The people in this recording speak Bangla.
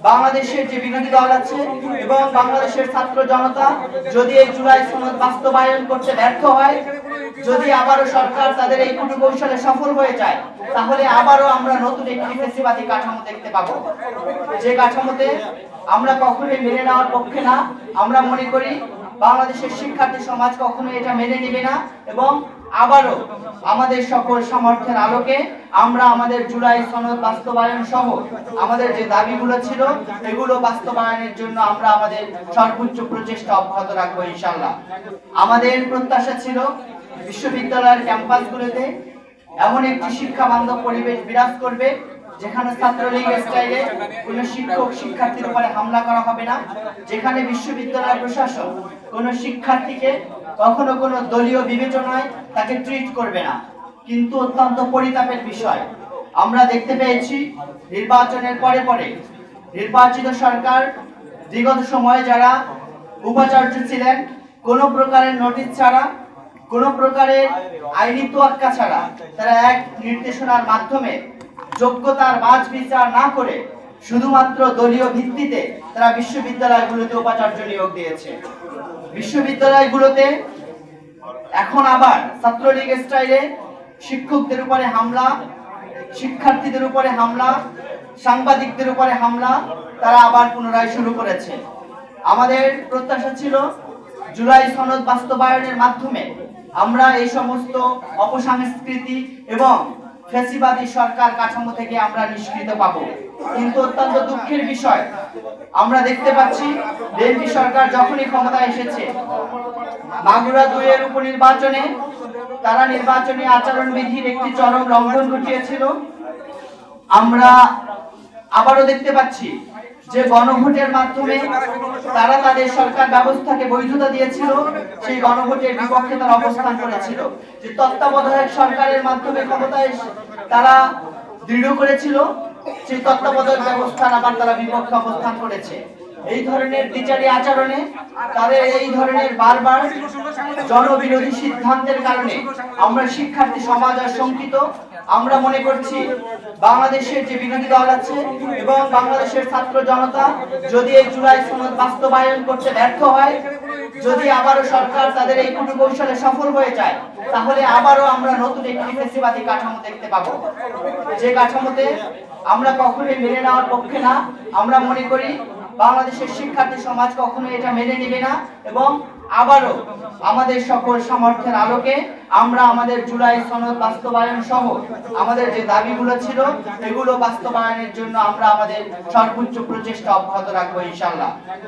বাংলাদেশের যে বিরোধী দল আছে এবং বাংলাদেশের ছাত্র জনতা যদি এই জুলাই সনদ বাস্তবায়ন করতে ব্যর্থ হয়, যদি আবারও সরকার তাদের এই কূটকৌশলে সফল হয়ে যায়, তাহলে আবারও আমরা নতুন একটি ফ্যাসিবাদী কাঠামো দেখতে পাবো, যে কাঠামোতে আমরা কখনোই মেনে নেওয়ার পক্ষে না। আমরা মনে করি বাংলাদেশের শিক্ষার্থী সমাজ কখনোই এটা মেনে নেবে না এবং আবারও আমাদের সকল সামর্থ্যের আলোকে আমরা আমাদের জুলাই সনদ বাস্তবায়ন সহ আমাদের যে দাবিগুলো ছিল এগুলো বাস্তবায়নের জন্য আমরা আমাদের সর্বোচ্চ প্রচেষ্টা অব্যাহত রাখবো ইনশাআল্লাহ। আমাদের প্রত্যাশা ছিল বিশ্ববিদ্যালয়ের ক্যাম্পাসগুলোতে এমন একটি শিক্ষা বান্ধব পরিবেশ বিরাজ করবে যেখানে ছাত্রলীগ স্টাইলে কোনো শিক্ষক শিক্ষার্থীর উপরে হামলা করা হবে না, যেখানে বিশ্ববিদ্যালয় প্রশাসন কোনো শিক্ষার্থীকে কখনো কোনো দলীয় বিবেচনায় তাকে ট্রিট করবে না। কিন্তু অত্যন্ত পরিতাপের বিষয়, আমরা দেখতে পেয়েছি নির্বাচনের পরে পরে নির্বাচিত সরকার বিগত সময়ে যারা উপাচার্য ছিলেন কোনো প্রকারের নোটিশ ছাড়া, কোনো প্রকারের আইনি তোয়াক্কা ছাড়া তারা এক নির্দেশনার মাধ্যমে যোগ্যতার বাছ বিচার না করে শুধুমাত্র দলীয় ভিত্তিতে তারা বিশ্ববিদ্যালয়গুলোতে উপাচার্য নিয়োগ দিয়েছে। বিশ্ববিদ্যালয়গুলোতে এখন আবার ছাত্রলীগ স্টাইলে শিক্ষকদের উপরে হামলা, শিক্ষার্থীদের উপরে হামলা, সাংবাদিকদের উপরে হামলা তারা আবার পুনরায় শুরু করেছে। আমাদের প্রত্যাশা ছিল জুলাই সনদ বাস্তবায়নের মাধ্যমে আমরা এই সমস্ত অপসংস্কৃতি এবং ফ্যাসিবাদী সরকার কাঠামো থেকে আমরা নিষ্কৃত পাব। কিন্তু অত্যন্ত দুঃখের বিষয়, আমরা দেখতে পাচ্ছি বিএনপি সরকার যখনই ক্ষমতায় এসেছে, মাগুরা ২ এর উপনির্বাচনে তারা নির্বাচনী আচরণবিধির একটি চরম লঙ্ঘন ঘটিয়েছিল। আমরা আবারও দেখতে পাচ্ছি যে গণভোটের মাধ্যমে তারা তাদের সরকার ব্যবস্থাকে বৈধতা দিয়েছিল, সেই গণভোটের বিপক্ষে তারা অবস্থান করেছিল। যে তত্ত্বাবধায়ক সরকারের মাধ্যমে ক্ষমতায় তারা দৃঢ় করেছিল, সেই তত্ত্বাবধায়ক ব্যবস্থার আবার তারা বিপক্ষে অবস্থান করেছে। এই ধরনের দ্বিচারী আচরণে তাদের এই ধরনের বারবার জনবিরোধী সিদ্ধান্তের কারণে আমরা শিক্ষার্থী সমাজ আর শঙ্কিত। আমরা মনে করছি বাংলাদেশের যে বিরোধী দল আছে এবং বাংলাদেশের ছাত্র জনতা যদি এই জুলাই সনদ বাস্তবায়ন করতে ব্যর্থ হয়, যদি আবারও সরকার তাদের এই কূটকৌশলে সফল হয়ে যায়, তাহলে আবারও আমরা নতুন একটি ফ্যাসিবাদী কাঠামো দেখতে পাবো, যে কাঠামোতে আমরা কখনোই মেনে নেওয়ার পক্ষে না। আমরা মনে করি বাংলাদেশের শিক্ষার্থী সমাজ কখনোই এটা মেনে নেবে না এবং আবারও আমাদের সকল সামর্থ্যের আলোকে আমরা আমাদের জুলাই সনদ বাস্তবায়ন সহ আমাদের যে দাবিগুলো ছিল এগুলো বাস্তবায়নের জন্য আমরা আমাদের সর্বোচ্চ প্রচেষ্টা অব্যাহত রাখবো ইনশাআল্লাহ।